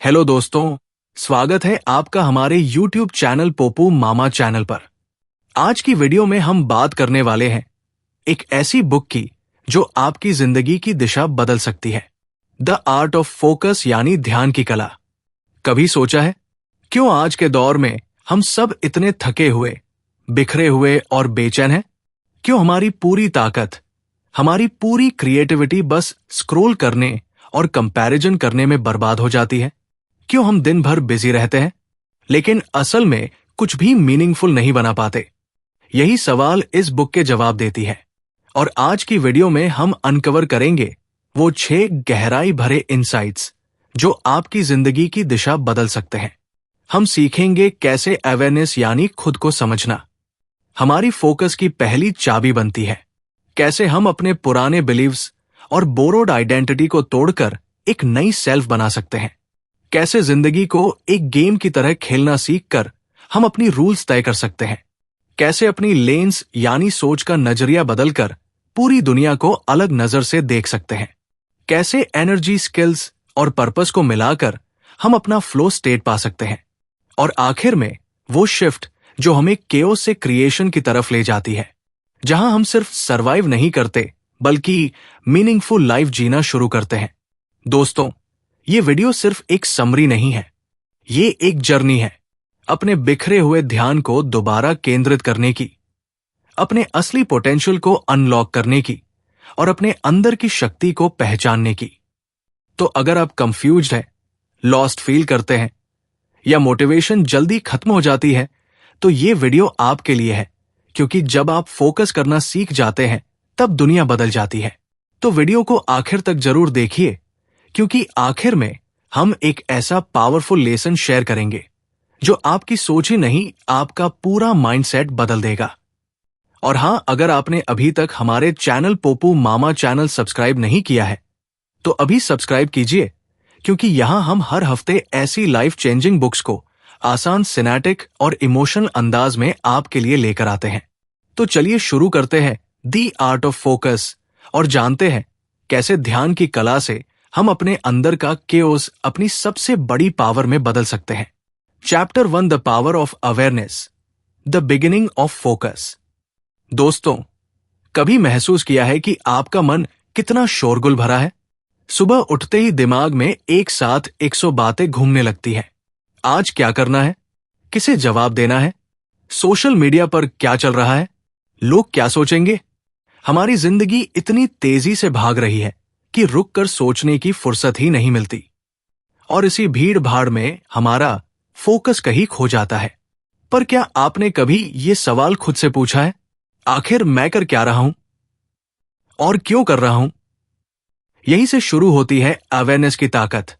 Hello दोस्तों, स्वागत है आपका हमारे YouTube चैनल पोपू मामा चैनल पर। आज की वीडियो में हम बात करने वाले हैं एक ऐसी बुक की जो आपकी जिंदगी की दिशा बदल सकती है। द आर्ट ऑफ फोकस यानी ध्यान की कला। कभी सोचा है क्यों आज के दौर में हम सब इतने थके हुए, बिखरे हुए और बेचैन हैं? क्यों हमारी पूरी ताकत, हमारी पूरी क्रिएटिविटी बस स्क्रॉल करने और कंपैरिजन करने में बर्बाद हो जाती है? क्यों हम दिन भर बिजी रहते हैं लेकिन असल में कुछ भी मीनिंगफुल नहीं बना पाते? यही सवाल इस बुक के जवाब देती है। और आज की वीडियो में हम अनकवर करेंगे वो 6 गहराई भरे इनसाइट्स जो आपकी जिंदगी की दिशा बदल सकते हैं। हम सीखेंगे कैसे अवेयरनेस यानी खुद को समझना हमारी फोकस की पहली चाबी बनती है। कैसे हम अपने पुराने बिलीव्स और बोरोड आइडेंटिटी को तोड़कर एक नई सेल्फ बना सकते हैं। कैसे जिंदगी को एक गेम की तरह खेलना सीखकर हम अपनी रूल्स तय कर सकते हैं। कैसे अपनी लेंस यानी सोच का नजरिया बदलकर पूरी दुनिया को अलग नजर से देख सकते हैं। कैसे एनर्जी, स्किल्स और पर्पस को मिलाकर हम अपना फ्लो स्टेट पा सकते हैं। और आखिर में वो शिफ्ट जो हमें केओस से क्रिएशन की तरफ ले जाती है, जहां हम सिर्फ सरवाइव नहीं करते बल्कि मीनिंगफुल लाइफ जीना शुरू करते हैं। दोस्तों, ये वीडियो सिर्फ एक समरी नहीं है, ये एक जर्नी है अपने बिखरे हुए ध्यान को दोबारा केंद्रित करने की, अपने असली पोटेंशियल को अनलॉक करने की और अपने अंदर की शक्ति को पहचानने की। तो अगर आप कंफ्यूज्ड हैं, लॉस्ट फील करते हैं या मोटिवेशन जल्दी खत्म हो जाती है, तो ये वीडियो आपके लिए है। क्योंकि जब आप फोकस करना सीख जाते हैं तब दुनिया बदल जाती है। तो वीडियो को आखिर तक जरूर देखिए, क्योंकि आखिर में हम एक ऐसा पावरफुल लेसन शेयर करेंगे जो आपकी सोच ही नहीं, आपका पूरा माइंडसेट बदल देगा। और हां, अगर आपने अभी तक हमारे चैनल पोपू मामा चैनल सब्सक्राइब नहीं किया है तो अभी सब्सक्राइब कीजिए, क्योंकि यहां हम हर हफ्ते ऐसी लाइफ चेंजिंग बुक्स को आसान, सिनेमैटिक और इमोशनल अंदाज में आपके लिए लेकर आते हैं। तो चलिए शुरू करते हैं द आर्ट ऑफ फोकस और जानते हैं कैसे ध्यान की कला से हम अपने अंदर का केओस अपनी सबसे बड़ी पावर में बदल सकते हैं। Chapter 1, the power of awareness, the beginning of focus. दोस्तों, कभी महसूस किया है कि आपका मन कितना शोरगुल भरा है? सुबह उठते ही दिमाग में एक साथ 100 बातें घूमने लगती हैं। आज क्या करना है, किसे जवाब देना है, सोशल मीडिया पर क्या चल रहा है, लोग क्या सोचेंगे। हमारी जिंदगी इतनी तेजी से भाग रही है कि रुककर सोचने की फुर्सत ही नहीं मिलती। और इसी भीड़ भाड़ में हमारा फोकस कहीं खो जाता है। पर क्या आपने कभी ये सवाल खुद से पूछा है, आखिर मैं कर क्या रहा हूं और क्यों कर रहा हूं? यहीं से शुरू होती है अवेयरनेस की ताकत।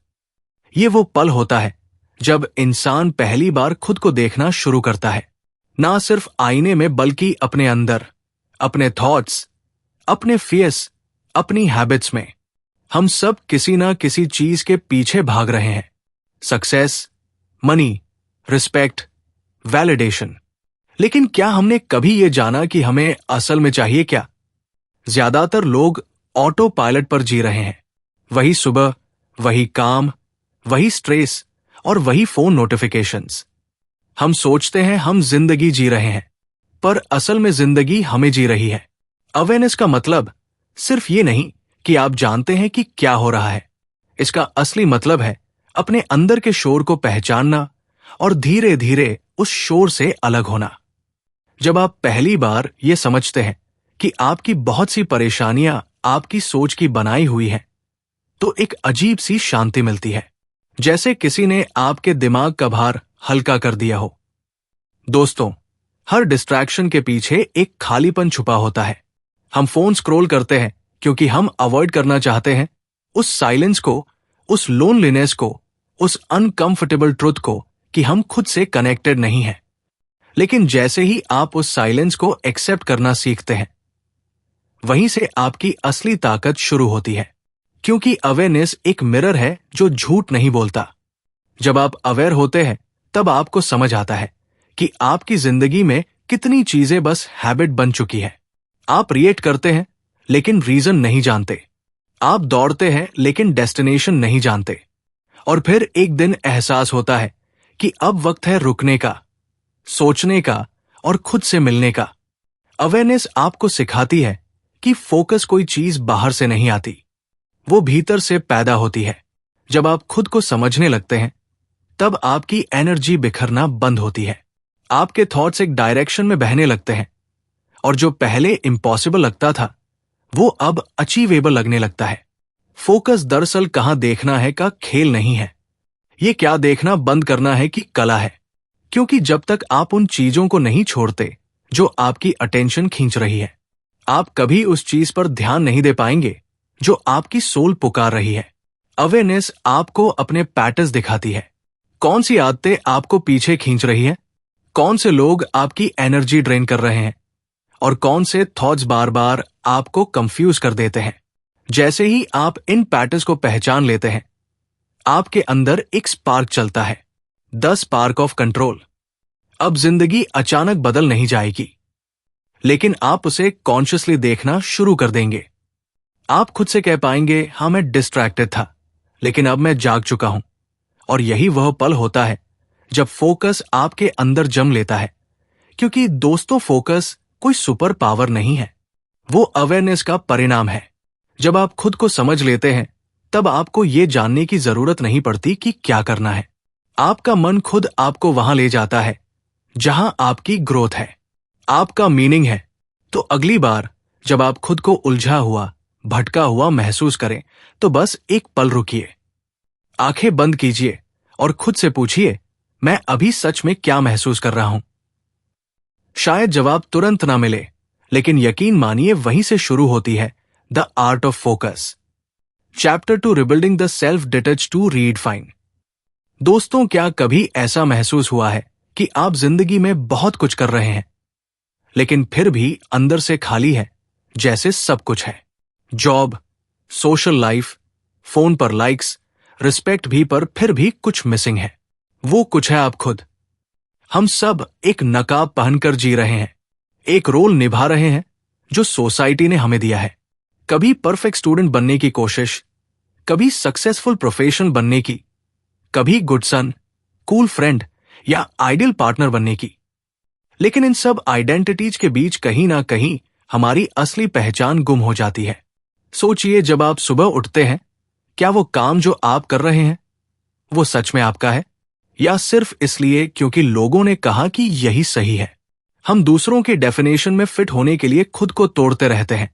ये वो पल होता है जब इंसान पहली बार खुद को देखना शुरू करता है, ना सिर्फ आईने में बल्कि अपने अंदर, अपने थॉट्स, अपने फियर्स, अपनी हैबिट्स में। हम सब किसी ना किसी चीज के पीछे भाग रहे हैं। Success, money, respect, validation. लेकिन क्या हमने कभी ये जाना कि हमें असल में चाहिए क्या? ज्यादातर लोग ऑटो पायलट पर जी रहे हैं। वही सुबह, वही काम, वही स्ट्रेस और वही फोन नोटिफिकेशंस। हम सोचते हैं हम जिंदगी जी रहे हैं, पर असल में जिंदगी हमें जी रही है। अवेयरनेस का मतलब सिर्फ ये नहीं कि आप जानते हैं कि क्या हो रहा है। इसका असली मतलब है अपने अंदर के शोर को पहचानना और धीरे धीरे उस शोर से अलग होना। जब आप पहली बार ये समझते हैं कि आपकी बहुत सी परेशानियां आपकी सोच की बनाई हुई हैं, तो एक अजीब सी शांति मिलती है, जैसे किसी ने आपके दिमाग का भार हल्का कर दिया हो। दोस्तों, हर डिस्ट्रैक्शन के पीछे एक खालीपन छुपा होता है। हम फोन स्क्रॉल करते हैं क्योंकि हम अवॉइड करना चाहते हैं उस साइलेंस को, उस लोनलीनेस को, उस अनकंफर्टेबल ट्रुथ को कि हम खुद से कनेक्टेड नहीं हैं। लेकिन जैसे ही आप उस साइलेंस को एक्सेप्ट करना सीखते हैं, वहीं से आपकी असली ताकत शुरू होती है। क्योंकि अवेयरनेस एक मिरर है जो झूठ नहीं बोलता। जब आप अवेयर होते हैं तब आपको समझ आता है कि आपकी जिंदगी में कितनी चीजें बस हैबिट बन चुकी है। आप रिएक्ट करते हैं लेकिन रीजन नहीं जानते। आप दौड़ते हैं लेकिन डेस्टिनेशन नहीं जानते। और फिर एक दिन एहसास होता है कि अब वक्त है रुकने का, सोचने का और खुद से मिलने का। अवेयरनेस आपको सिखाती है कि फोकस कोई चीज बाहर से नहीं आती, वो भीतर से पैदा होती है। जब आप खुद को समझने लगते हैं, तब आपकी एनर्जी बिखरना बंद होती है। आपके थॉट्स एक डायरेक्शन में बहने लगते हैं और जो पहले इम्पॉसिबल लगता था वो अब अचीवेबल लगने लगता है। फोकस दरअसल कहां देखना है का खेल नहीं है, ये क्या देखना बंद करना है की कला है। क्योंकि जब तक आप उन चीजों को नहीं छोड़ते जो आपकी अटेंशन खींच रही है, आप कभी उस चीज पर ध्यान नहीं दे पाएंगे जो आपकी सोल पुकार रही है। अवेयरनेस आपको अपने पैटर्न्स दिखाती है। कौन सी आदतें आपको पीछे खींच रही है, कौन से लोग आपकी एनर्जी ड्रेन कर रहे हैं और कौन से थॉट्स बार बार आपको कंफ्यूज कर देते हैं। जैसे ही आप इन पैटर्न्स को पहचान लेते हैं, आपके अंदर एक स्पार्क चलता है, द स्पार्क ऑफ कंट्रोल। अब जिंदगी अचानक बदल नहीं जाएगी, लेकिन आप उसे कॉन्शियसली देखना शुरू कर देंगे। आप खुद से कह पाएंगे, हाँ मैं डिस्ट्रैक्टेड था, लेकिन अब मैं जाग चुका हूं। और यही वह पल होता है जब फोकस आपके अंदर जम लेता है। क्योंकि दोस्तों, फोकस कोई सुपर पावर नहीं है, वो अवेयरनेस का परिणाम है। जब आप खुद को समझ लेते हैं, तब आपको ये जानने की जरूरत नहीं पड़ती कि क्या करना है। आपका मन खुद आपको वहां ले जाता है जहां आपकी ग्रोथ है, आपका मीनिंग है। तो अगली बार जब आप खुद को उलझा हुआ, भटका हुआ महसूस करें, तो बस एक पल रुकिए, आंखें बंद कीजिए और खुद से पूछिए, मैं अभी सच में क्या महसूस कर रहा हूं। शायद जवाब तुरंत ना मिले, लेकिन यकीन मानिए वहीं से शुरू होती है the art of focus. Chapter 2, rebuilding the self detach to redefine. दोस्तों, क्या कभी ऐसा महसूस हुआ है कि आप जिंदगी में बहुत कुछ कर रहे हैं, लेकिन फिर भी अंदर से खाली है, जैसे सब कुछ है। जॉब, सोशल लाइफ, फोन पर लाइक्स, रिस्पेक्ट भी, पर फिर भी कुछ मिसिंग है। वो कुछ है आप खुद। हम सब एक नकाब पहनकर जी रहे हैं, एक रोल निभा रहे हैं जो सोसाइटी ने हमें दिया है। कभी परफेक्ट स्टूडेंट बनने की कोशिश, कभी सक्सेसफुल प्रोफेशनल बनने की, कभी गुड सन, कूल फ्रेंड या आइडियल पार्टनर बनने की। लेकिन इन सब आइडेंटिटीज के बीच कहीं ना कहीं हमारी असली पहचान गुम हो जाती है। सोचिए, जब आप सुबह उठते हैं, क्या वो काम जो आप कर रहे हैं वो सच में आपका है, या सिर्फ इसलिए क्योंकि लोगों ने कहा कि यही सही है। हम दूसरों के डेफिनेशन में फिट होने के लिए खुद को तोड़ते रहते हैं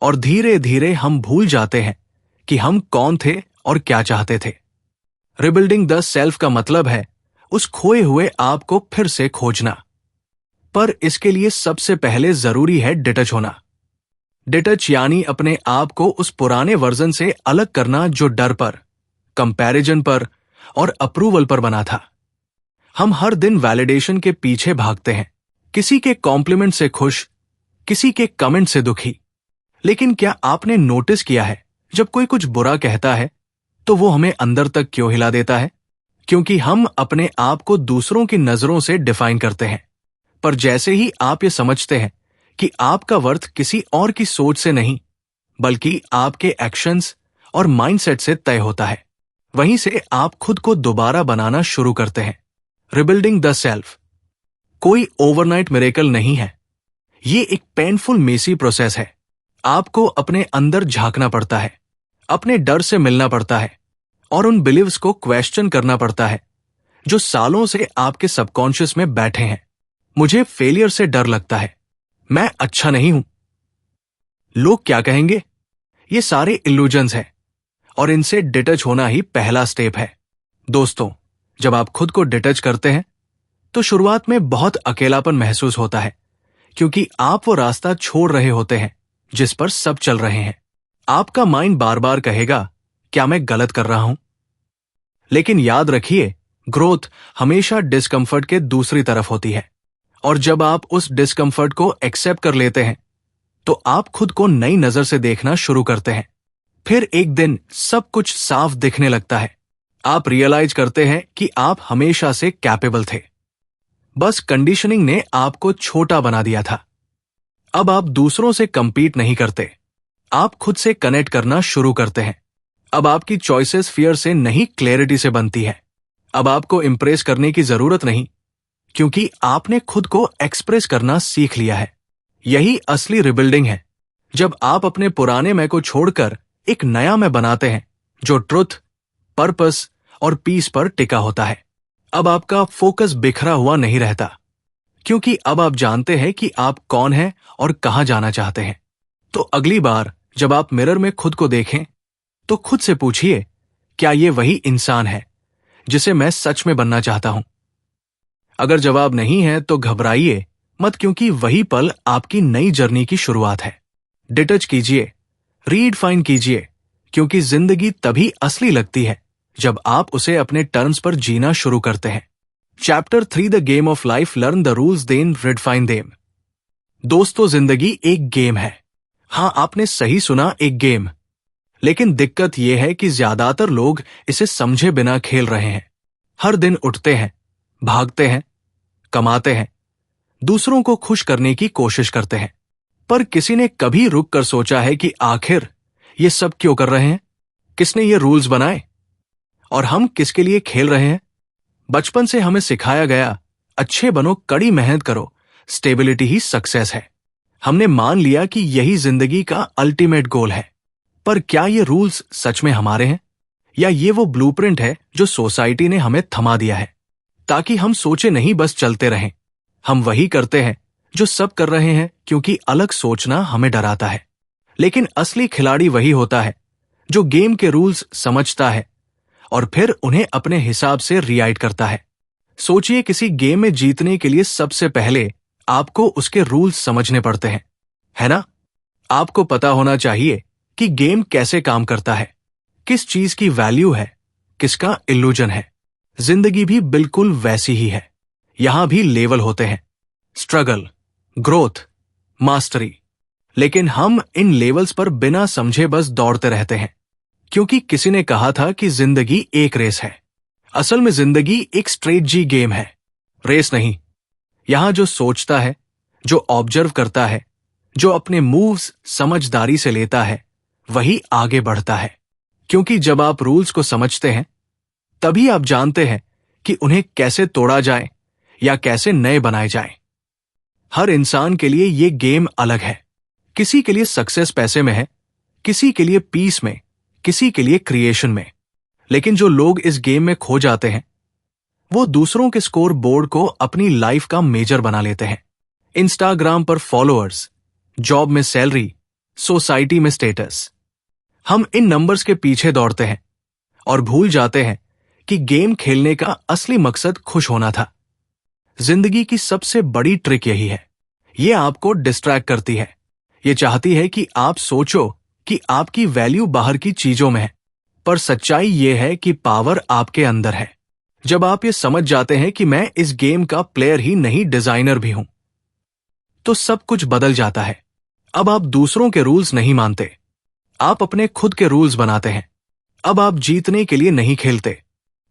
और धीरे धीरे हम भूल जाते हैं कि हम कौन थे और क्या चाहते थे। रिबिल्डिंग द सेल्फ का मतलब है उस खोए हुए आप को फिर से खोजना। पर इसके लिए सबसे पहले जरूरी है डिटच होना। डिटच यानी अपने आप को उस पुराने वर्जन से अलग करना जो डर पर, कंपैरिजन पर और अप्रूवल पर बना था। हम हर दिन वैलिडेशन के पीछे भागते हैं, किसी के कॉम्प्लीमेंट से खुश, किसी के कमेंट से दुखी। लेकिन क्या आपने नोटिस किया है, जब कोई कुछ बुरा कहता है तो वो हमें अंदर तक क्यों हिला देता है? क्योंकि हम अपने आप को दूसरों की नजरों से डिफाइन करते हैं। पर जैसे ही आप ये समझते हैं कि आपका वर्थ किसी और की सोच से नहीं, बल्कि आपके एक्शंस और माइंडसेट से तय होता है, वहीं से आप खुद को दोबारा बनाना शुरू करते हैं। रिबिल्डिंग द सेल्फ कोई ओवरनाइट मिरेकल नहीं है, ये एक पेनफुल मेसी प्रोसेस है। आपको अपने अंदर झांकना पड़ता है, अपने डर से मिलना पड़ता है और उन बिलीव्स को क्वेश्चन करना पड़ता है जो सालों से आपके सबकॉन्शियस में बैठे हैं। मुझे फेलियर से डर लगता है, मैं अच्छा नहीं हूं, लोग क्या कहेंगे, ये सारे इल्यूजन्स हैं और इनसे डिटच होना ही पहला स्टेप है। दोस्तों, जब आप खुद को डिटच करते हैं तो शुरुआत में बहुत अकेलापन महसूस होता है, क्योंकि आप वो रास्ता छोड़ रहे होते हैं जिस पर सब चल रहे हैं। आपका माइंड बार बार कहेगा, क्या मैं गलत कर रहा हूं? लेकिन याद रखिए, ग्रोथ हमेशा डिस्कंफर्ट के दूसरी तरफ होती है। और जब आप उस डिस्कंफर्ट को एक्सेप्ट कर लेते हैं, तो आप खुद को नई नजर से देखना शुरू करते हैं। फिर एक दिन सब कुछ साफ दिखने लगता है। आप रियलाइज करते हैं कि आप हमेशा से कैपेबल थे, बस कंडीशनिंग ने आपको छोटा बना दिया था। अब आप दूसरों से कंपीट नहीं करते, आप खुद से कनेक्ट करना शुरू करते हैं। अब आपकी चॉइसेस फियर से नहीं, क्लैरिटी से बनती है। अब आपको इंप्रेस करने की जरूरत नहीं, क्योंकि आपने खुद को एक्सप्रेस करना सीख लिया है। यही असली रिबिल्डिंग है, जब आप अपने पुराने मैं को छोड़कर एक नया मैं बनाते हैं जो ट्रुथ, पर्पस और पीस पर टिका होता है। अब आपका फोकस बिखरा हुआ नहीं रहता, क्योंकि अब आप जानते हैं कि आप कौन हैं और कहां जाना चाहते हैं। तो अगली बार जब आप मिरर में खुद को देखें, तो खुद से पूछिए, क्या ये वही इंसान है जिसे मैं सच में बनना चाहता हूं? अगर जवाब नहीं है तो घबराइए मत, क्योंकि वही पल आपकी नई जर्नी की शुरुआत है। डिटच कीजिए, रीडिफाइन कीजिए, क्योंकि जिंदगी तभी असली लगती है जब आप उसे अपने टर्म्स पर जीना शुरू करते हैं। Chapter 3 the game of life, learn the rules then redefine them. दोस्तों, जिंदगी एक गेम है। हां, आपने सही सुना, एक गेम। लेकिन दिक्कत यह है कि ज्यादातर लोग इसे समझे बिना खेल रहे हैं। हर दिन उठते हैं, भागते हैं, कमाते हैं, दूसरों को खुश करने की कोशिश करते हैं, पर किसी ने कभी रुक कर सोचा है कि आखिर ये सब क्यों कर रहे हैं? किसने ये रूल्स बनाए और हम किसके लिए खेल रहे हैं? बचपन से हमें सिखाया गया, अच्छे बनो, कड़ी मेहनत करो, स्टेबिलिटी ही सक्सेस है। हमने मान लिया कि यही जिंदगी का अल्टीमेट गोल है। पर क्या ये रूल्स सच में हमारे हैं, या ये वो ब्लूप्रिंट है जो सोसाइटी ने हमें थमा दिया है ताकि हम सोचे नहीं, बस चलते रहें? हम वही करते हैं जो सब कर रहे हैं, क्योंकि अलग सोचना हमें डराता है। लेकिन असली खिलाड़ी वही होता है जो गेम के रूल्स समझता है और फिर उन्हें अपने हिसाब से रिराइट करता है। सोचिए, किसी गेम में जीतने के लिए सबसे पहले आपको उसके रूल्स समझने पड़ते हैं, है ना? आपको पता होना चाहिए कि गेम कैसे काम करता है, किस चीज की वैल्यू है, किसका इल्यूजन है। जिंदगी भी बिल्कुल वैसी ही है। यहां भी लेवल होते हैं, स्ट्रगल, ग्रोथ, मास्टरी। लेकिन हम इन लेवल्स पर बिना समझे बस दौड़ते रहते हैं, क्योंकि किसी ने कहा था कि जिंदगी एक रेस है। असल में जिंदगी एक स्ट्रेटजी गेम है, रेस नहीं। यहां जो सोचता है, जो ऑब्जर्व करता है, जो अपने मूव्स समझदारी से लेता है, वही आगे बढ़ता है। क्योंकि जब आप रूल्स को समझते हैं, तभी आप जानते हैं कि उन्हें कैसे तोड़ा जाए या कैसे नए बनाए जाए। हर इंसान के लिए ये गेम अलग है। किसी के लिए सक्सेस पैसे में है, किसी के लिए पीस में, किसी के लिए क्रिएशन में। लेकिन जो लोग इस गेम में खो जाते हैं, वो दूसरों के स्कोर बोर्ड को अपनी लाइफ का मेजर बना लेते हैं। इंस्टाग्राम पर फॉलोअर्स, जॉब में सैलरी, सोसाइटी में स्टेटस। हम इन नंबर्स के पीछे दौड़ते हैं और भूल जाते हैं कि गेम खेलने का असली मकसद खुश होना था। जिंदगी की सबसे बड़ी ट्रिक यही है। ये आपको डिस्ट्रैक्ट करती है। ये चाहती है कि आप सोचो कि आपकी वैल्यू बाहर की चीजों में है, पर सच्चाई ये है कि पावर आपके अंदर है। जब आप ये समझ जाते हैं कि मैं इस गेम का प्लेयर ही नहीं, डिजाइनर भी हूं, तो सब कुछ बदल जाता है। अब आप दूसरों के रूल्स नहीं मानते, आप अपने खुद के रूल्स बनाते हैं। अब आप जीतने के लिए नहीं खेलते,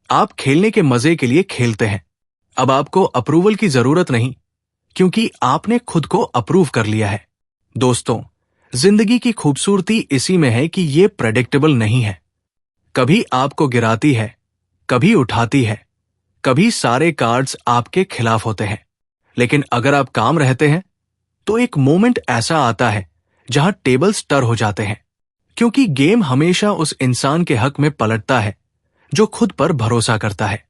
आप खेलने के मजे के लिए खेलते हैं। अब आपको अप्रूवल की जरूरत नहीं, क्योंकि आपने खुद को अप्रूव कर लिया है। दोस्तों, जिंदगी की खूबसूरती इसी में है कि ये प्रेडिक्टेबल नहीं है। कभी आपको गिराती है, कभी उठाती है, कभी सारे कार्ड्स आपके खिलाफ होते हैं। लेकिन अगर आप काम रहते हैं, तो एक मोमेंट ऐसा आता है जहां टेबल्स टर हो जाते हैं, क्योंकि गेम हमेशा उस इंसान के हक में पलटता है जो खुद पर भरोसा करता है।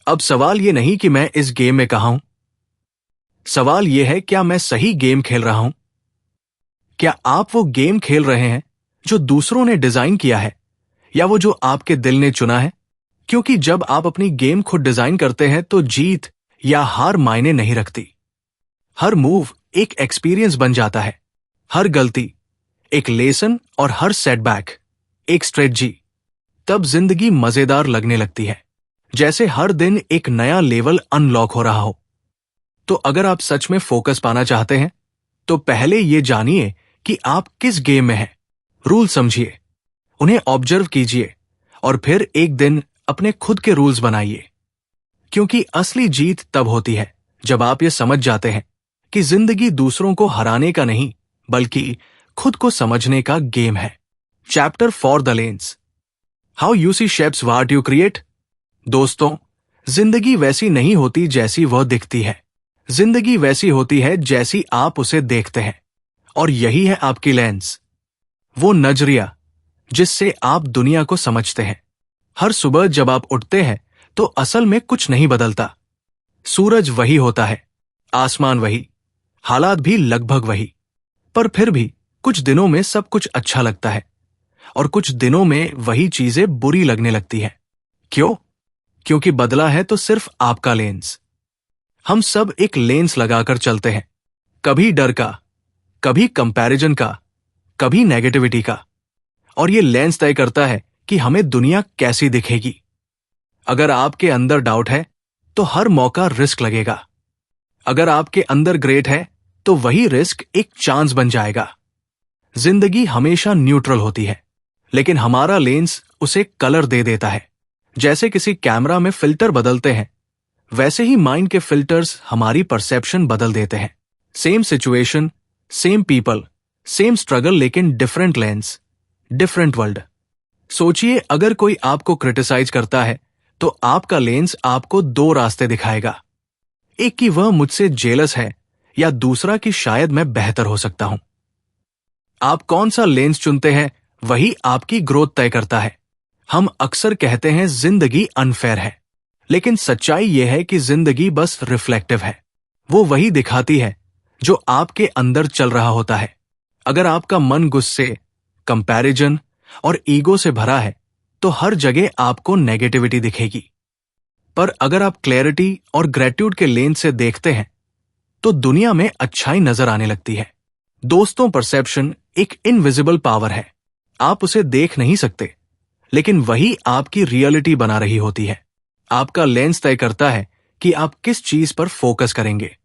अब सवाल ये नहीं कि मैं इस गेम में कहां हूं, सवाल यह है, क्या मैं सही गेम खेल रहा हूं? क्या आप वो गेम खेल रहे हैं जो दूसरों ने डिजाइन किया है, या वो जो आपके दिल ने चुना है? क्योंकि जब आप अपनी गेम खुद डिजाइन करते हैं, तो जीत या हार मायने नहीं रखती। हर मूव एक एक्सपीरियंस बन जाता है, हर गलती एक लेसन और हर सेटबैक एक स्ट्रेटजी। तब जिंदगी मजेदार लगने लगती है, जैसे हर दिन एक नया लेवल अनलॉक हो रहा हो। तो अगर आप सच में फोकस पाना चाहते हैं, तो पहले ये जानिए कि आप किस गेम में हैं। रूल समझिए, उन्हें ऑब्जर्व कीजिए और फिर एक दिन अपने खुद के रूल्स बनाइए। क्योंकि असली जीत तब होती है जब आप ये समझ जाते हैं कि जिंदगी दूसरों को हराने का नहीं, बल्कि खुद को समझने का गेम है। Chapter 4 the lens. How you see shapes what you create. दोस्तों, जिंदगी वैसी नहीं होती जैसी वह दिखती है। जिंदगी वैसी होती है जैसी आप उसे देखते हैं। और यही है आपकी लेंस, वो नजरिया जिससे आप दुनिया को समझते हैं। हर सुबह जब आप उठते हैं तो असल में कुछ नहीं बदलता। सूरज वही होता है, आसमान वही, हालात भी लगभग वही। पर फिर भी कुछ दिनों में सब कुछ अच्छा लगता है और कुछ दिनों में वही चीजें बुरी लगने लगती हैं। क्यों? क्योंकि बदला है तो सिर्फ आपका लेंस। हम सब एक लेंस लगाकर चलते हैं, कभी डर का, कभी कंपैरिजन का, कभी नेगेटिविटी का। और ये लेंस तय करता है कि हमें दुनिया कैसी दिखेगी। अगर आपके अंदर डाउट है तो हर मौका रिस्क लगेगा। अगर आपके अंदर ग्रेट है तो वही रिस्क एक चांस बन जाएगा। जिंदगी हमेशा न्यूट्रल होती है, लेकिन हमारा लेंस उसे कलर दे देता है। जैसे किसी कैमरा में फिल्टर बदलते हैं, वैसे ही माइंड के फिल्टर्स हमारी परसेप्शन बदल देते हैं। Same situation, same people, same struggle, लेकिन डिफरेंट लेंस, डिफरेंट वर्ल्ड। सोचिए, अगर कोई आपको क्रिटिसाइज करता है तो आपका लेंस आपको दो रास्ते दिखाएगा। एक कि वह मुझसे जेलस है, या दूसरा कि शायद मैं बेहतर हो सकता हूं। आप कौन सा लेंस चुनते हैं वही आपकी ग्रोथ तय करता है। हम अक्सर कहते हैं जिंदगी अनफेयर है, लेकिन सच्चाई यह है कि जिंदगी बस रिफ्लेक्टिव है। वो वही दिखाती है जो आपके अंदर चल रहा होता है। अगर आपका मन गुस्से, कंपैरिजन और ईगो से भरा है तो हर जगह आपको नेगेटिविटी दिखेगी। पर अगर आप क्लैरिटी और ग्रेटिट्यूड के लेंस से देखते हैं तो दुनिया में अच्छाई नजर आने लगती है। दोस्तों, परसेप्शन एक इनविजिबल पावर है। आप उसे देख नहीं सकते, लेकिन वही आपकी रियलिटी बना रही होती है। आपका लेंस तय करता है कि आप किस चीज पर फोकस करेंगे,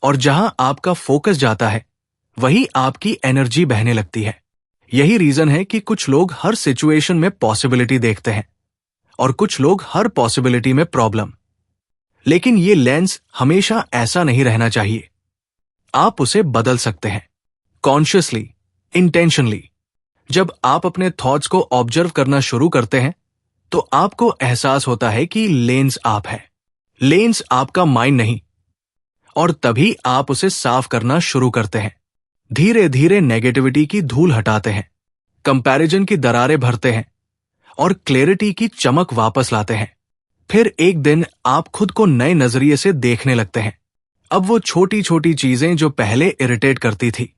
और जहां आपका फोकस जाता है वही आपकी एनर्जी बहने लगती है। यही रीजन है कि कुछ लोग हर सिचुएशन में पॉसिबिलिटी देखते हैं और कुछ लोग हर पॉसिबिलिटी में प्रॉब्लम। लेकिन ये लेंस हमेशा ऐसा नहीं रहना चाहिए। आप उसे बदल सकते हैं, कॉन्शियसली, इंटेंशनली। जब आप अपने थॉट्स को ऑब्जर्व करना शुरू करते हैं तो आपको एहसास होता है कि लेंस आप है, लेंस आपका माइंड नहीं। और तभी आप उसे साफ करना शुरू करते हैं। धीरे धीरे नेगेटिविटी की धूल हटाते हैं, कंपैरिजन की दरारें भरते हैं और क्लैरिटी की चमक वापस लाते हैं। फिर एक दिन आप खुद को नए नजरिए से देखने लगते हैं। अब वो छोटी छोटी चीजें जो पहले इरिटेट करती थी,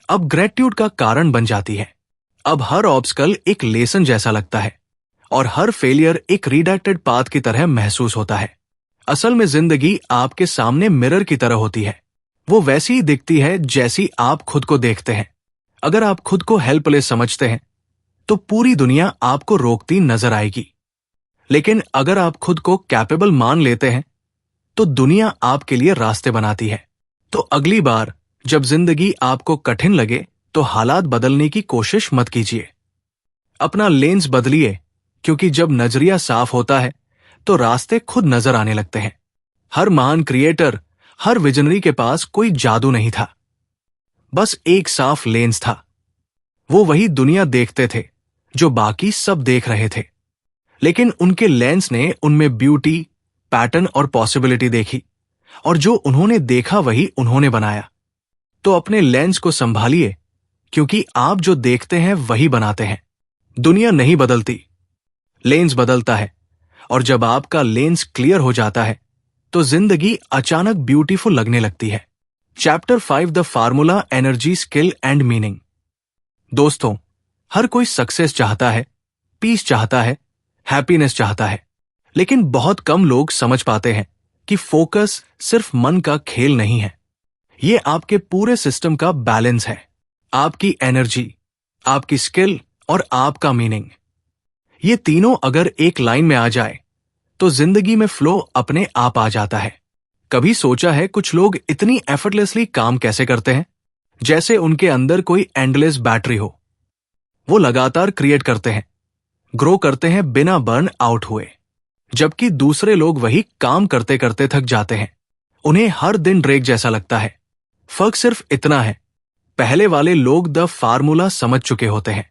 अब ग्रेटिट्यूड का कारण बन जाती है। अब हर ऑब्स्टकल एक लेसन जैसा लगता है और हर फेलियर एक रीडायरेक्टेड पाथ की तरह महसूस होता है। असल में जिंदगी आपके सामने मिरर की तरह होती है। वो वैसी ही दिखती है जैसी आप खुद को देखते हैं। अगर आप खुद को हेल्पलेस समझते हैं तो पूरी दुनिया आपको रोकती नजर आएगी। लेकिन अगर आप खुद को कैपेबल मान लेते हैं तो दुनिया आपके लिए रास्ते बनाती है। तो अगली बार जब जिंदगी आपको कठिन लगे तो हालात बदलने की कोशिश मत कीजिए। अपना लेंस बदलिए, क्योंकि जब नजरिया साफ होता है तो रास्ते खुद नजर आने लगते हैं। हर महान क्रिएटर, हर विजनरी के पास कोई जादू नहीं था, बस एक साफ लेंस था। वो वही दुनिया देखते थे जो बाकी सब देख रहे थे, लेकिन उनके लेंस ने उनमें ब्यूटी, पैटर्न और पॉसिबिलिटी देखी, और जो उन्होंने देखा वही उन्होंने बनाया। तो अपने लेंस को संभालिए, क्योंकि आप जो देखते हैं वही बनाते हैं। दुनिया नहीं बदलती, लेंस बदलता है। और जब आपका लेंस क्लियर हो जाता है तो जिंदगी अचानक ब्यूटीफुल लगने लगती है। Chapter 5, the formula, energy, skill and meaning. दोस्तों, हर कोई सक्सेस चाहता है, पीस चाहता है, हैप्पीनेस चाहता है, लेकिन बहुत कम लोग समझ पाते हैं कि फोकस सिर्फ मन का खेल नहीं है। ये आपके पूरे सिस्टम का बैलेंस है। आपकी एनर्जी, आपकी स्किल और आपका मीनिंग, ये तीनों अगर एक लाइन में आ जाए तो जिंदगी में फ्लो अपने आप आ जाता है। कभी सोचा है कुछ लोग इतनी एफर्टलेसली काम कैसे करते हैं, जैसे उनके अंदर कोई एंडलेस बैटरी हो। वो लगातार क्रिएट करते हैं, ग्रो करते हैं बिना बर्न आउट हुए, जबकि दूसरे लोग वही काम करते करते थक जाते हैं। उन्हें हर दिन ड्रेक जैसा लगता है। फर्क सिर्फ इतना है, पहले वाले लोग द फार्मूला समझ चुके होते हैं।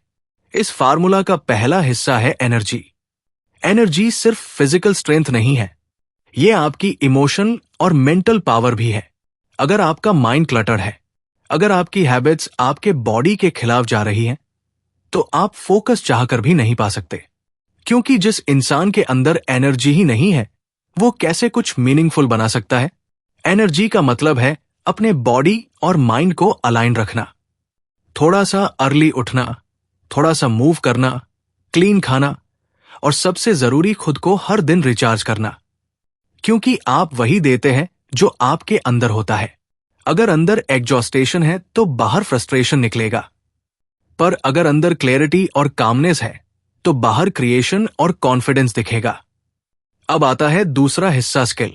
इस फार्मूला का पहला हिस्सा है एनर्जी। एनर्जी सिर्फ फिजिकल स्ट्रेंथ नहीं है, ये आपकी इमोशन और मेंटल पावर भी है। अगर आपका माइंड क्लटर्ड है, अगर आपकी हैबिट्स आपके बॉडी के खिलाफ जा रही हैं, तो आप फोकस चाहकर भी नहीं पा सकते। क्योंकि जिस इंसान के अंदर एनर्जी ही नहीं है, वो कैसे कुछ मीनिंगफुल बना सकता है? एनर्जी का मतलब है अपने बॉडी और माइंड को अलाइन रखना। थोड़ा सा अर्ली उठना, थोड़ा सा मूव करना, क्लीन खाना और सबसे जरूरी खुद को हर दिन रिचार्ज करना। क्योंकि आप वही देते हैं जो आपके अंदर होता है। अगर अंदर एग्जॉस्टेशन है तो बाहर फ्रस्ट्रेशन निकलेगा, पर अगर अंदर क्लैरिटी और कामनेस है तो बाहर क्रिएशन और कॉन्फिडेंस दिखेगा। अब आता है दूसरा हिस्सा, स्किल।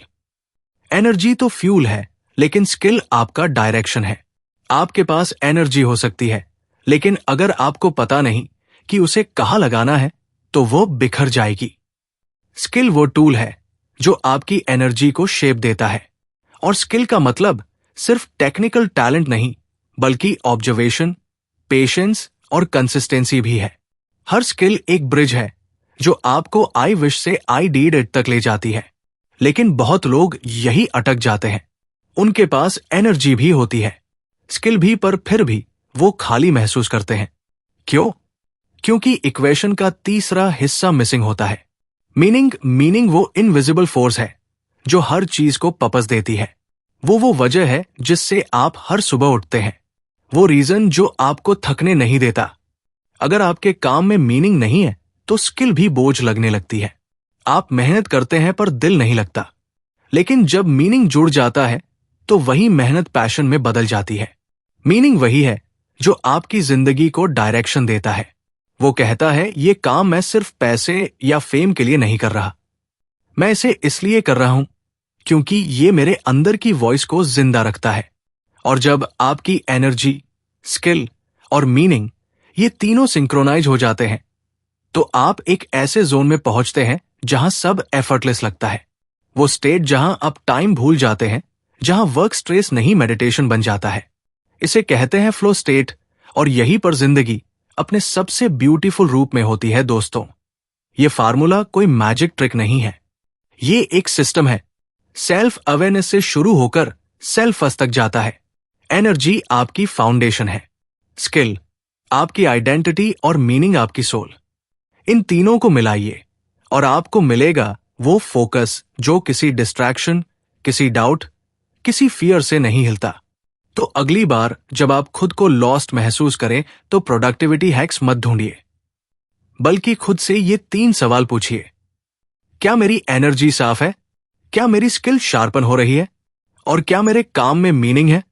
एनर्जी तो फ्यूल है, लेकिन स्किल आपका डायरेक्शन है। आपके पास एनर्जी हो सकती है, लेकिन अगर आपको पता नहीं कि उसे कहां लगाना है तो वो बिखर जाएगी। स्किल वो टूल है जो आपकी एनर्जी को शेप देता है। और स्किल का मतलब सिर्फ टेक्निकल टैलेंट नहीं, बल्कि ऑब्जर्वेशन, पेशेंस और कंसिस्टेंसी भी है। हर स्किल एक ब्रिज है जो आपको आई विश से आई डीड इट तक ले जाती है। लेकिन बहुत लोग यही अटक जाते हैं। उनके पास एनर्जी भी होती है, स्किल भी, पर फिर भी वो खाली महसूस करते हैं। क्यों? क्योंकि इक्वेशन का तीसरा हिस्सा मिसिंग होता है। मीनिंग वो इनविजिबल फोर्स है जो हर चीज को पर्पस देती है। वो वजह है जिससे आप हर सुबह उठते हैं। वो रीजन जो आपको थकने नहीं देता। अगर आपके काम में मीनिंग नहीं है तो स्किल भी बोझ लगने लगती है। आप मेहनत करते हैं पर दिल नहीं लगता। लेकिन जब मीनिंग जुड़ जाता है तो वही मेहनत पैशन में बदल जाती है। मीनिंग वही है जो आपकी जिंदगी को डायरेक्शन देता है। वो कहता है, ये काम मैं सिर्फ पैसे या फेम के लिए नहीं कर रहा, मैं इसे इसलिए कर रहा हूं क्योंकि ये मेरे अंदर की वॉइस को जिंदा रखता है। और जब आपकी एनर्जी, स्किल और मीनिंग ये तीनों सिंक्रोनाइज हो जाते हैं तो आप एक ऐसे जोन में पहुंचते हैं जहां सब एफर्टलेस लगता है। वो स्टेट जहां आप टाइम भूल जाते हैं, जहां वर्क स्ट्रेस नहीं मेडिटेशन बन जाता है। इसे कहते हैं फ्लो स्टेट। और यहीं पर जिंदगी अपने सबसे ब्यूटीफुल रूप में होती है। दोस्तों, ये फार्मूला कोई मैजिक ट्रिक नहीं है, ये एक सिस्टम है। सेल्फ अवेयरनेस से शुरू होकर सेल्फ अस तक जाता है। एनर्जी आपकी फाउंडेशन है, स्किल आपकी आइडेंटिटी और मीनिंग आपकी सोल। इन तीनों को मिलाइए और आपको मिलेगा वो फोकस जो किसी डिस्ट्रैक्शन, किसी डाउट, किसी फियर से नहीं हिलता। तो अगली बार जब आप खुद को लॉस्ट महसूस करें तो प्रोडक्टिविटी हैक्स मत ढूंढिए, बल्कि खुद से ये 3 सवाल पूछिए। क्या मेरी एनर्जी साफ है? क्या मेरी स्किल शार्पन हो रही है? और क्या मेरे काम में मीनिंग है?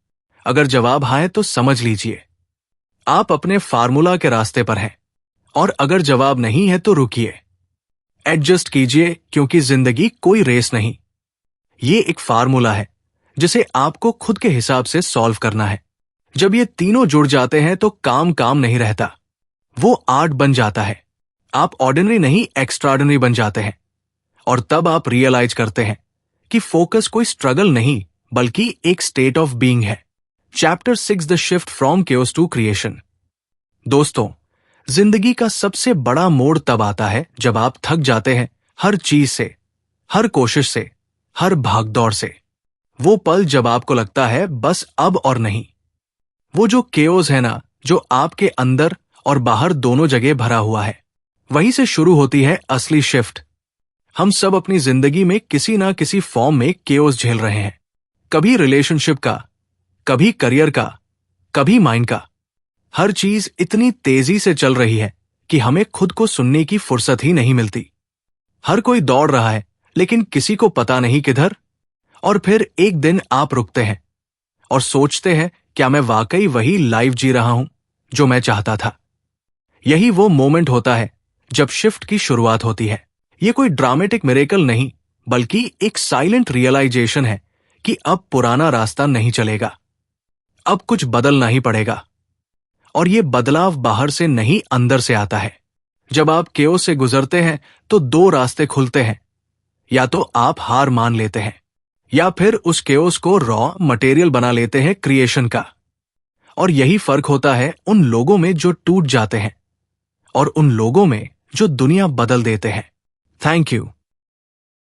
अगर जवाब हाँ है तो समझ लीजिए आप अपने फार्मूला के रास्ते पर हैं। और अगर जवाब नहीं है तो रुकिए, एडजस्ट कीजिए, क्योंकि जिंदगी कोई रेस नहीं, ये एक फार्मूला है जिसे आपको खुद के हिसाब से सॉल्व करना है। जब ये तीनों जुड़ जाते हैं तो काम नहीं रहता, वो आर्ट बन जाता है। आप ऑर्डिनरी नहीं एक्स्ट्राऑर्डिनरी बन जाते हैं। और तब आप रियलाइज करते हैं कि फोकस कोई स्ट्रगल नहीं, बल्कि एक स्टेट ऑफ बीइंग है। Chapter 6, the shift from chaos to creation. दोस्तों, जिंदगी का सबसे बड़ा मोड़ तब आता है जब आप थक जाते हैं हर चीज से, हर कोशिश से, हर भागदौड़ से। वो पल जब आपको लगता है बस अब और नहीं। वो जो केओस है ना, जो आपके अंदर और बाहर दोनों जगह भरा हुआ है, वहीं से शुरू होती है असली शिफ्ट। हम सब अपनी जिंदगी में किसी ना किसी फॉर्म में केओस झेल रहे हैं। कभी रिलेशनशिप का, कभी करियर का, कभी माइंड का। हर चीज इतनी तेजी से चल रही है कि हमें खुद को सुनने की फुर्सत ही नहीं मिलती। हर कोई दौड़ रहा है, लेकिन किसी को पता नहीं किधर। और फिर एक दिन आप रुकते हैं और सोचते हैं, क्या मैं वाकई वही लाइफ जी रहा हूं जो मैं चाहता था? यही वो मोमेंट होता है जब शिफ्ट की शुरुआत होती है। ये कोई ड्रामेटिक मिरेकल नहीं, बल्कि एक साइलेंट रियलाइजेशन है कि अब पुराना रास्ता नहीं चलेगा, अब कुछ बदलना ही पड़ेगा। और ये बदलाव बाहर से नहीं, अंदर से आता है। जब आप केओस से गुजरते हैं तो 2 रास्ते खुलते हैं। या तो आप हार मान लेते हैं, या फिर उस केओस को रॉ मटेरियल बना लेते हैं क्रिएशन का। और यही फर्क होता है उन लोगों में जो टूट जाते हैं और उन लोगों में जो दुनिया बदल देते हैं। Thank you.